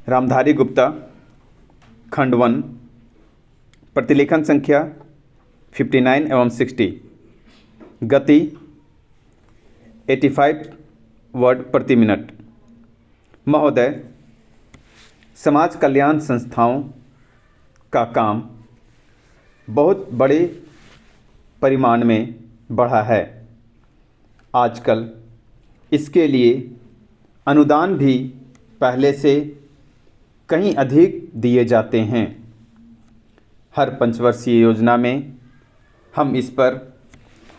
रामधारी गुप्ता, खंड 1, प्रतिलेखन संख्या 59 एवं 60, गति 85 वर्ड प्रति मिनट। महोदय, समाज कल्याण संस्थाओं का काम बहुत बड़े परिमाण में बढ़ा है। आजकल इसके लिए अनुदान भी पहले से कहीं अधिक दिए जाते हैं। हर पंचवर्षीय योजना में हम इस पर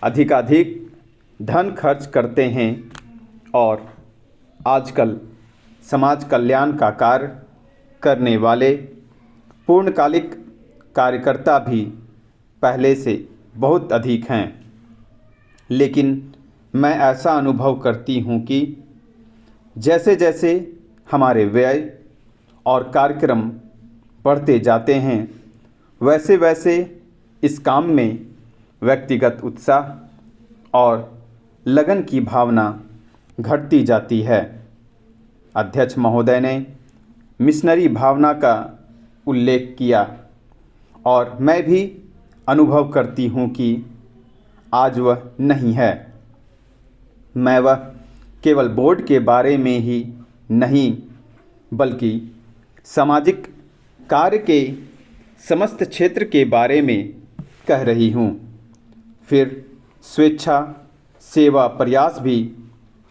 अधिकाधिक धन खर्च करते हैं और आजकल समाज कल्याण का कार्य करने वाले पूर्णकालिक कार्यकर्ता भी पहले से बहुत अधिक हैं। लेकिन मैं ऐसा अनुभव करती हूँ कि जैसे जैसे हमारे व्यय और कार्यक्रम बढ़ते जाते हैं, वैसे वैसे इस काम में व्यक्तिगत उत्साह और लगन की भावना घटती जाती है। अध्यक्ष महोदय ने मिशनरी भावना का उल्लेख किया और मैं भी अनुभव करती हूँ कि आज वह नहीं है। मैं वह केवल बोर्ड के बारे में ही नहीं बल्कि सामाजिक कार्य के समस्त क्षेत्र के बारे में कह रही हूँ। फिर स्वेच्छा सेवा प्रयास भी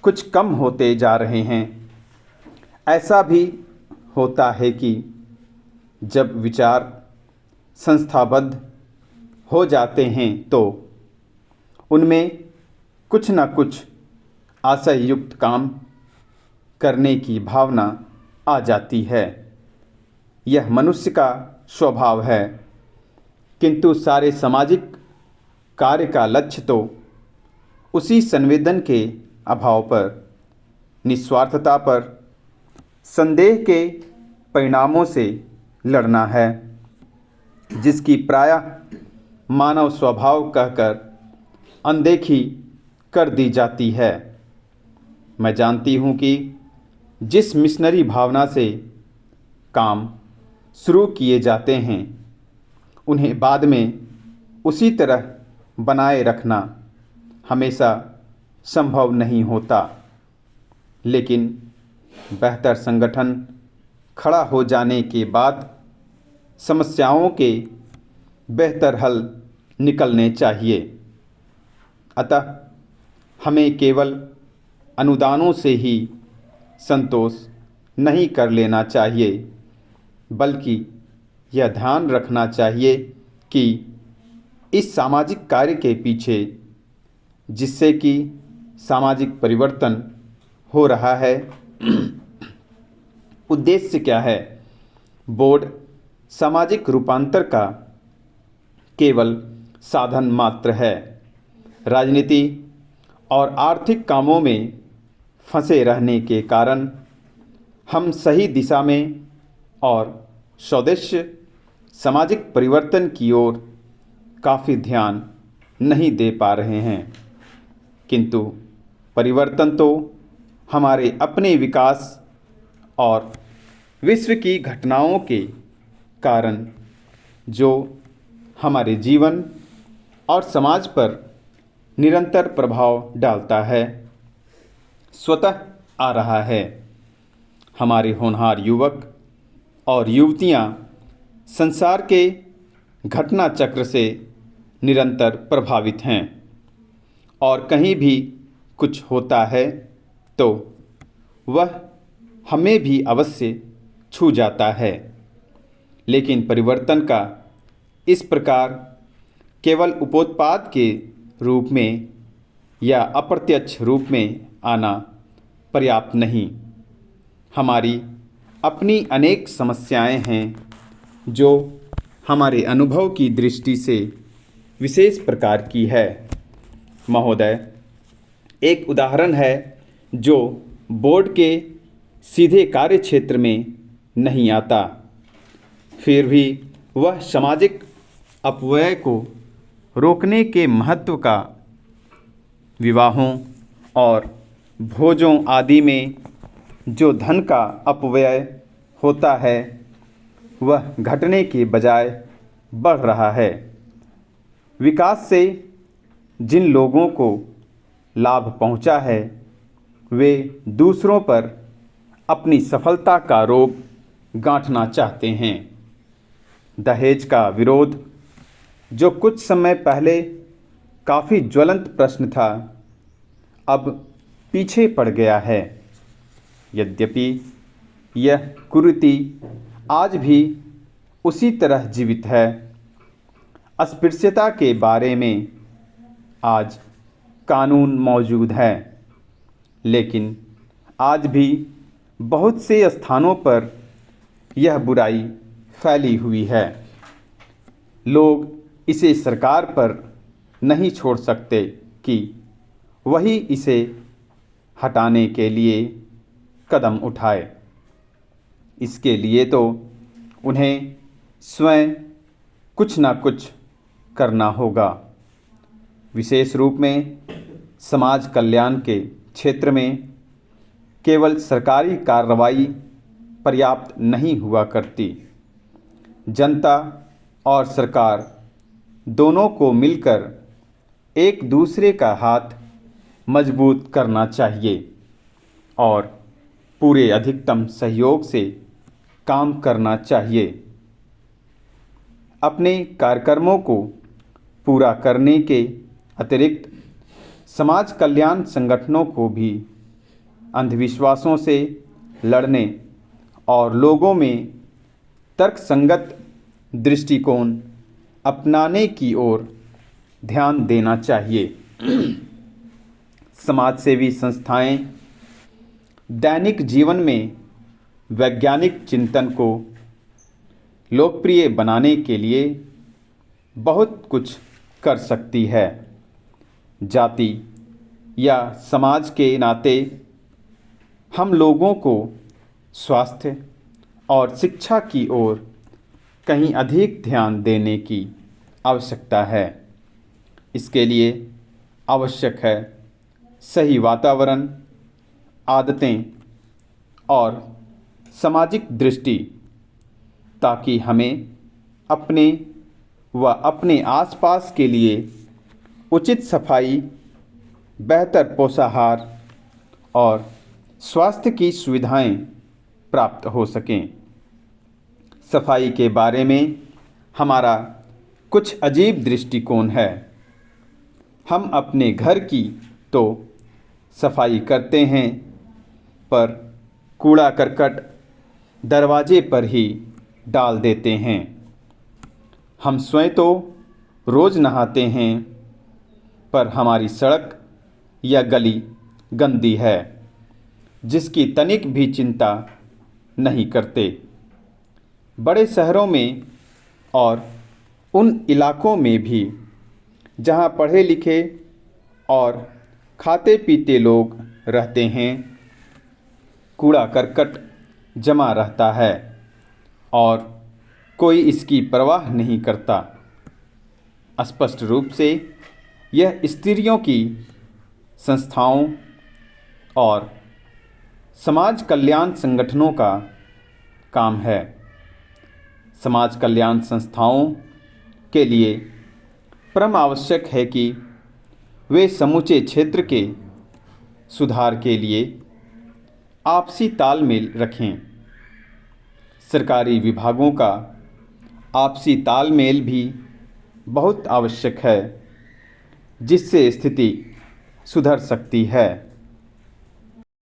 कुछ कम होते जा रहे हैं। ऐसा भी होता है कि जब विचार संस्थाबद्ध हो जाते हैं तो उनमें कुछ न कुछ आशययुक्त काम करने की भावना आ जाती है। यह मनुष्य का स्वभाव है, किंतु सारे सामाजिक कार्य का लक्ष्य तो उसी संवेदन के अभाव पर, निस्वार्थता पर, संदेह के परिणामों से लड़ना है, जिसकी प्रायः मानव स्वभाव कहकर अनदेखी कर दी जाती है। मैं जानती हूँ कि जिस मिशनरी भावना से काम शुरू किए जाते हैं, उन्हें बाद में उसी तरह बनाए रखना हमेशा संभव नहीं होता। लेकिन बेहतर संगठन खड़ा हो जाने के बाद समस्याओं के बेहतर हल निकलने चाहिए। अतः हमें केवल अनुदानों से ही संतोष नहीं कर लेना चाहिए, बल्कि यह ध्यान रखना चाहिए कि इस सामाजिक कार्य के पीछे जिससे कि सामाजिक परिवर्तन हो रहा है, उद्देश्य क्या है। बोर्ड सामाजिक रूपांतर का केवल साधन मात्र है। राजनीति और आर्थिक कामों में फंसे रहने के कारण हम सही दिशा में और स्वदेश सामाजिक परिवर्तन की ओर काफ़ी ध्यान नहीं दे पा रहे हैं। किंतु परिवर्तन तो हमारे अपने विकास और विश्व की घटनाओं के कारण, जो हमारे जीवन और समाज पर निरंतर प्रभाव डालता है, स्वतः आ रहा है। हमारे होनहार युवक और युवतियां संसार के घटना चक्र से निरंतर प्रभावित हैं और कहीं भी कुछ होता है तो वह हमें भी अवश्य छू जाता है। लेकिन परिवर्तन का इस प्रकार केवल उपोत्पाद के रूप में या अप्रत्यक्ष रूप में आना पर्याप्त नहीं। हमारी अपनी अनेक समस्याएं हैं जो हमारे अनुभव की दृष्टि से विशेष प्रकार की है। महोदय, एक उदाहरण है जो बोर्ड के सीधे कार्य क्षेत्र में नहीं आता, फिर भी वह सामाजिक अपव्यय को रोकने के महत्व का विवाहों और भोजों आदि में जो धन का अपव्यय होता है वह घटने के बजाय बढ़ रहा है। विकास से जिन लोगों को लाभ पहुंचा है वे दूसरों पर अपनी सफलता का आरोप गांठना चाहते हैं। दहेज का विरोध, जो कुछ समय पहले काफ़ी ज्वलंत प्रश्न था, अब पीछे पड़ गया है। यद्यपि यह कुरीति आज भी उसी तरह जीवित है। अस्पृश्यता के बारे में आज कानून मौजूद है, लेकिन आज भी बहुत से स्थानों पर यह बुराई फैली हुई है। लोग इसे सरकार पर नहीं छोड़ सकते कि वही इसे हटाने के लिए कदम उठाए। इसके लिए तो उन्हें स्वयं कुछ ना कुछ करना होगा। विशेष रूप में समाज कल्याण के क्षेत्र में केवल सरकारी कार्रवाई पर्याप्त नहीं हुआ करती। जनता और सरकार दोनों को मिलकर एक दूसरे का हाथ मजबूत करना चाहिए और पूरे अधिकतम सहयोग से काम करना चाहिए। अपने कार्यक्रमों को पूरा करने के अतिरिक्त समाज कल्याण संगठनों को भी अंधविश्वासों से लड़ने और लोगों में तर्कसंगत दृष्टिकोण अपनाने की ओर ध्यान देना चाहिए। समाजसेवी संस्थाएं दैनिक जीवन में वैज्ञानिक चिंतन को लोकप्रिय बनाने के लिए बहुत कुछ कर सकती है। जाति या समाज के नाते हम लोगों को स्वास्थ्य और शिक्षा की ओर कहीं अधिक ध्यान देने की आवश्यकता है। इसके लिए आवश्यक है सही वातावरण, आदतें और सामाजिक दृष्टि, ताकि हमें अपने व अपने आसपास के लिए उचित सफाई, बेहतर पोषाहार और स्वास्थ्य की सुविधाएं प्राप्त हो सकें। सफाई के बारे में हमारा कुछ अजीब दृष्टिकोण है। हम अपने घर की तो सफाई करते हैं, पर कूड़ा करकट दरवाजे पर ही डाल देते हैं। हम स्वयं तो रोज़ नहाते हैं, पर हमारी सड़क या गली गंदी है, जिसकी तनिक भी चिंता नहीं करते। बड़े शहरों में और उन इलाकों में भी जहां पढ़े लिखे और खाते पीते लोग रहते हैं, कूड़ा करकट जमा रहता है और कोई इसकी परवाह नहीं करता। स्पष्ट रूप से यह स्त्रियों की संस्थाओं और समाज कल्याण संगठनों का काम है। समाज कल्याण संस्थाओं के लिए परम आवश्यक है कि वे समूचे क्षेत्र के सुधार के लिए आपसी तालमेल रखें। सरकारी विभागों का आपसी तालमेल भी बहुत आवश्यक है, जिससे स्थिति सुधर सकती है।